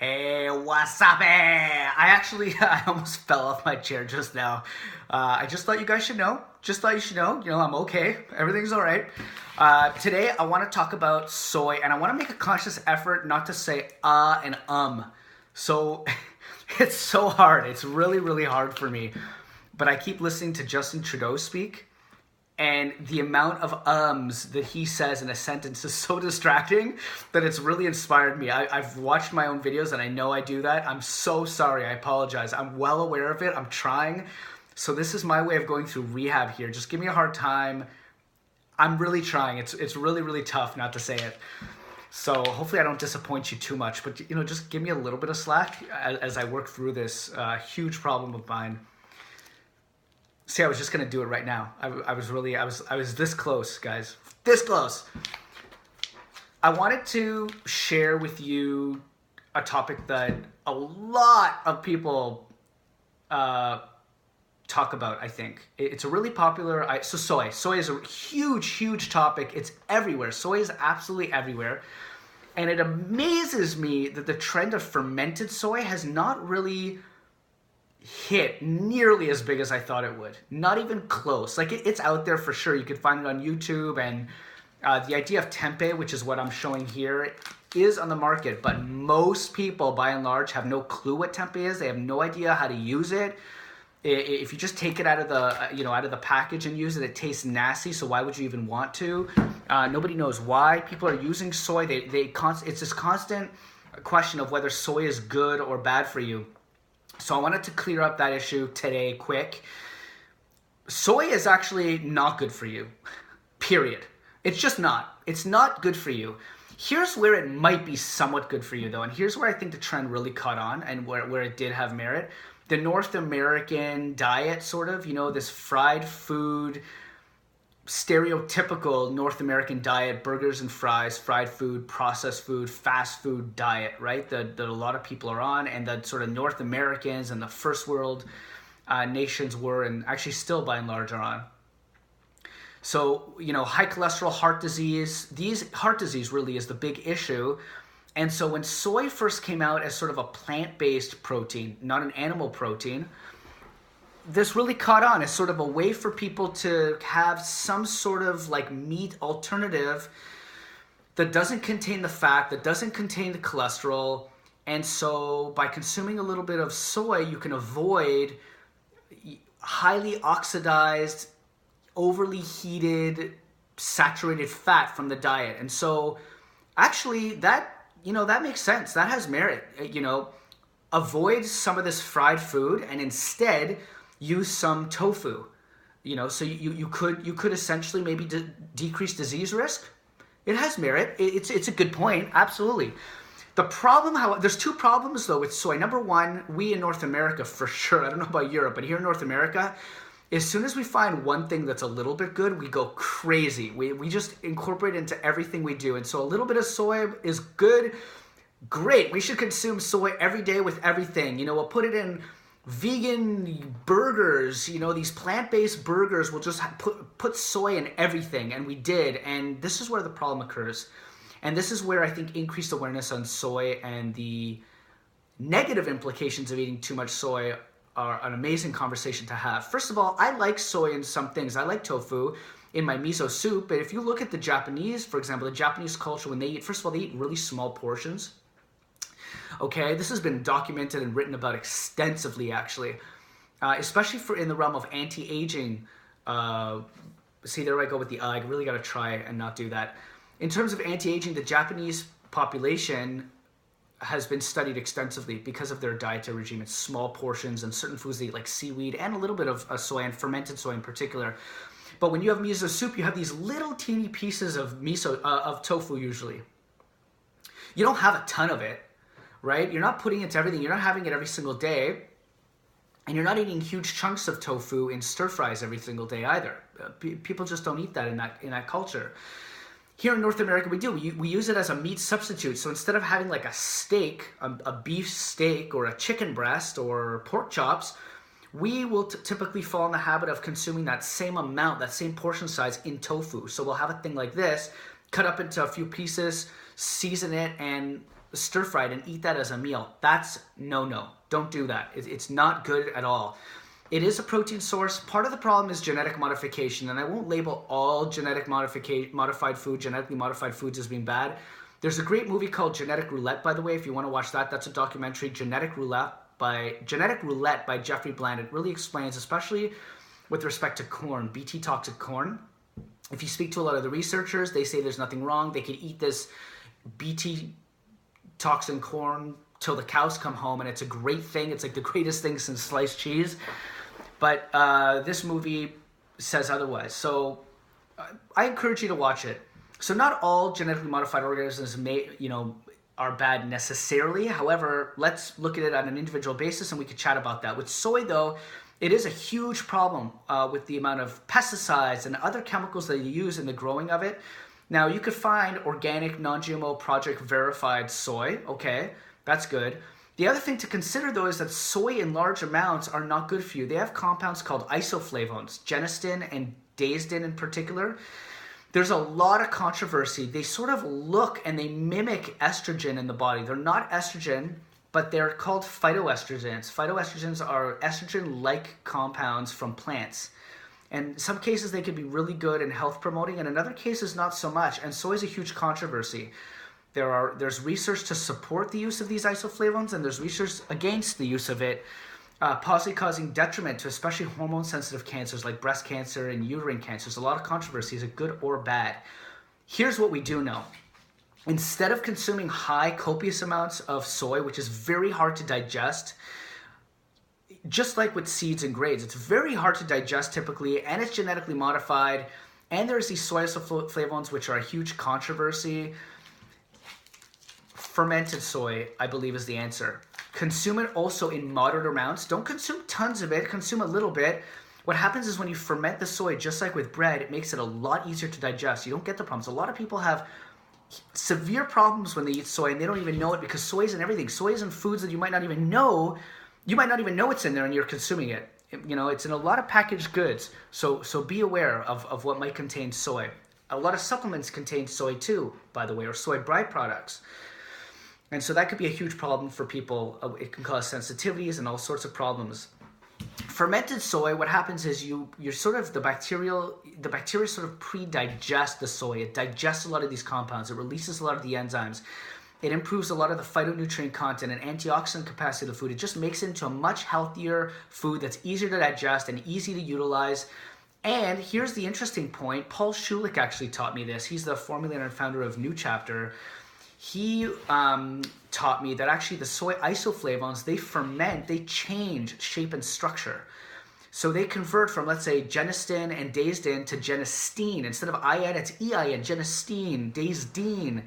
Hey, what's up? I almost fell off my chair just now. I just thought you guys should know. Just thought you should know. I'm okay. Everything's all right. Today, I want to talk about soy, and I want to make a conscious effort not to say and So, it's so hard. It's really, really hard for me. But I keep listening to Justin Trudeau speak, and the amount of ums that he says in a sentence is so distracting that it's really inspired me. I've watched my own videos and I know I do that. I'm so sorry. I apologize. I'm well aware of it. I'm trying. So this is my way of going through rehab here. Just give me a hard time. I'm really trying. It's really, really tough not to say it. So hopefully I don't disappoint you too much. But, just give me a little bit of slack as I work through this huge problem of mine. See, I was just gonna do it right now. I was this close, guys. This close. I wanted to share with you a topic that a lot of people talk about, I think. It's a really popular, so soy. Soy is a huge, huge topic. It's everywhere. Soy is absolutely everywhere. And it amazes me that the trend of fermented soy has not really hit nearly as big as I thought it would. Not even close. Like it's out there for sure. You could find it on YouTube, and the idea of tempeh, which is what I'm showing here, is on the market. But most people, by and large, have no clue what tempeh is. They have no idea how to use it. If you just take it out of the package and use it, it tastes nasty. So why would you even want to? Nobody knows why people are using soy. It's this constant question of whether soy is good or bad for you. So I wanted to clear up that issue today, quick. Soy is actually not good for you, period. It's just not. It's not good for you. Here's where it might be somewhat good for you, though, and here's where I think the trend really caught on and where it did have merit. The North American diet, sort of, this fried food, stereotypical North American diet, burgers and fries, fried food, processed food, fast food diet, right? That a lot of people are on, and that sort of North Americans and the first world nations were, and actually still by and large are on. So, high cholesterol, heart disease, heart disease really is the big issue. And so when soy first came out as sort of a plant-based protein, not an animal protein, this really caught on as sort of a way for people to have some sort of like meat alternative that doesn't contain the fat, that doesn't contain the cholesterol. And so by consuming a little bit of soy, you can avoid highly oxidized, overly heated, saturated fat from the diet. And so actually that makes sense. That has merit. Avoid some of this fried food and instead use some tofu, so you could essentially maybe decrease disease risk. It has merit. It's a good point. Absolutely. The problem, there's two problems though with soy. Number one, we in North America for sure, I don't know about Europe, but here in North America, as soon as we find one thing that's a little bit good, we go crazy. We just incorporate it into everything we do. And so a little bit of soy is good. Great. We should consume soy every day with everything. We'll put it in vegan burgers, these plant-based burgers. We'll just put soy in everything, and we did. And this is where the problem occurs. And this is where I think increased awareness on soy and the negative implications of eating too much soy are an amazing conversation to have. First of all, I like soy in some things. I like tofu in my miso soup. But if you look at the Japanese, for example, the Japanese culture, when they eat, first of all, they eat really small portions. Okay, this has been documented and written about extensively, actually, especially in the realm of anti-aging. See, there I go with the I really got to try and not do that. In terms of anti-aging, the Japanese population has been studied extensively because of their dietary regime. It's small portions and certain foods they eat, like seaweed and a little bit of soy, and fermented soy in particular. But when you have miso soup, you have these little teeny pieces of of tofu usually. You don't have a ton of it, right? You're not putting it into everything. You're not having it every single day. And you're not eating huge chunks of tofu in stir fries every single day either. People just don't eat that in that culture. Here in North America, we do. We use it as a meat substitute. So instead of having like a steak, a beef steak or a chicken breast or pork chops, we will typically fall in the habit of consuming that same amount, that same portion size in tofu. So we'll have a thing like this, cut up into a few pieces, season it, and stir-fried and eat that as a meal. That's no. Don't do that. It's not good at all. It is a protein source. Part of the problem is genetic modification, and I won't label all genetically modified foods as being bad. There's a great movie called Genetic Roulette, by the way, if you want to watch that. That's a documentary, Genetic Roulette by Jeffrey Bland. It really explains, especially with respect to corn, BT toxic corn. If you speak to a lot of the researchers, they say there's nothing wrong. They could eat this BT toxin corn till the cows come home, and it's a great thing. It's like the greatest thing since sliced cheese. But this movie says otherwise. So I encourage you to watch it. So not all genetically modified organisms are bad necessarily. However, let's look at it on an individual basis, and we could chat about that. With soy, though, it is a huge problem with the amount of pesticides and other chemicals that you use in the growing of it. Now, you could find organic, non-GMO, project verified soy. Okay, that's good. The other thing to consider, though, is that soy in large amounts are not good for you. They have compounds called isoflavones, genistein and daistin in particular. There's a lot of controversy. They sort of look and they mimic estrogen in the body. They're not estrogen, but they're called phytoestrogens. Phytoestrogens are estrogen-like compounds from plants. And in some cases, they can be really good and health-promoting, and in other cases, not so much. And soy is a huge controversy. There's research to support the use of these isoflavones, and there's research against the use of it, possibly causing detriment to especially hormone-sensitive cancers like breast cancer and uterine cancers. A lot of controversy. Is it good or bad? Here's what we do know. Instead of consuming high, copious amounts of soy, which is very hard to digest, just like with seeds and grains, it's very hard to digest typically, and it's genetically modified, and there's these soy isoflavones, which are a huge controversy. Fermented soy, I believe, is the answer. Consume it also in moderate amounts. Don't consume tons of it. Consume a little bit. What happens is when you ferment the soy, just like with bread, it makes it a lot easier to digest. You don't get the problems. A lot of people have severe problems when they eat soy, and they don't even know it because soy is in everything. Soy is in foods that you might not even know. You might not even know it's in there, and you're consuming it. It's in a lot of packaged goods. So be aware of what might contain soy. A lot of supplements contain soy too, by the way, or soy byproducts. And so that could be a huge problem for people. It can cause sensitivities and all sorts of problems. Fermented soy, what happens is you're sort of the bacteria sort of pre-digest the soy. It digests a lot of these compounds. It releases a lot of the enzymes. It improves a lot of the phytonutrient content and antioxidant capacity of the food. It just makes it into a much healthier food that's easier to digest and easy to utilize. And here's the interesting point. Paul Schulich actually taught me this. He's the formulator and founder of New Chapter. He taught me that actually the soy isoflavones, they ferment, they change shape and structure. So they convert from, let's say, genistein and daistin to genistein. Instead of IN, it's EIN, genistein, daistin.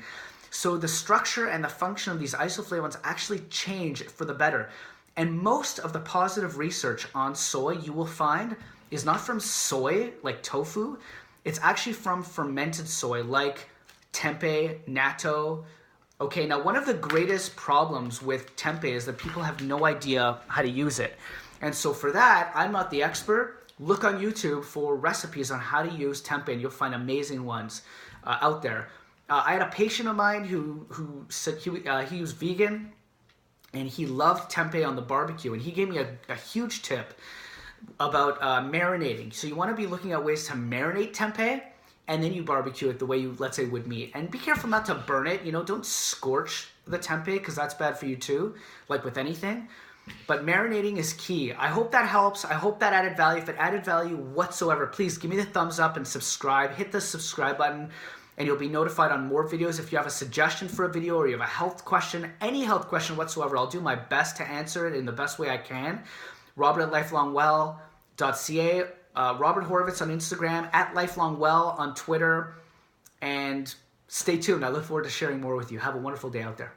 So the structure and the function of these isoflavones actually change for the better. And most of the positive research on soy you will find is not from soy, like tofu. It's actually from fermented soy, like tempeh, natto. Okay, now one of the greatest problems with tempeh is that people have no idea how to use it. And so for that, I'm not the expert. Look on YouTube for recipes on how to use tempeh, and you'll find amazing ones out there. I had a patient of mine who said he was vegan, and he loved tempeh on the barbecue, and he gave me a huge tip about marinating. So you want to be looking at ways to marinate tempeh, and then you barbecue it the way you, let's say, would meat. And be careful not to burn it. Don't scorch the tempeh because that's bad for you too, like with anything. But marinating is key. I hope that helps. I hope that added value. If it added value whatsoever, please give me the thumbs up and subscribe. Hit the subscribe button, and you'll be notified on more videos. If you have a suggestion for a video or you have a health question, any health question whatsoever, I'll do my best to answer it in the best way I can. Robert@lifelongwell.ca. Robert Horovitz on Instagram, @lifelongwell on Twitter, and stay tuned. I look forward to sharing more with you. Have a wonderful day out there.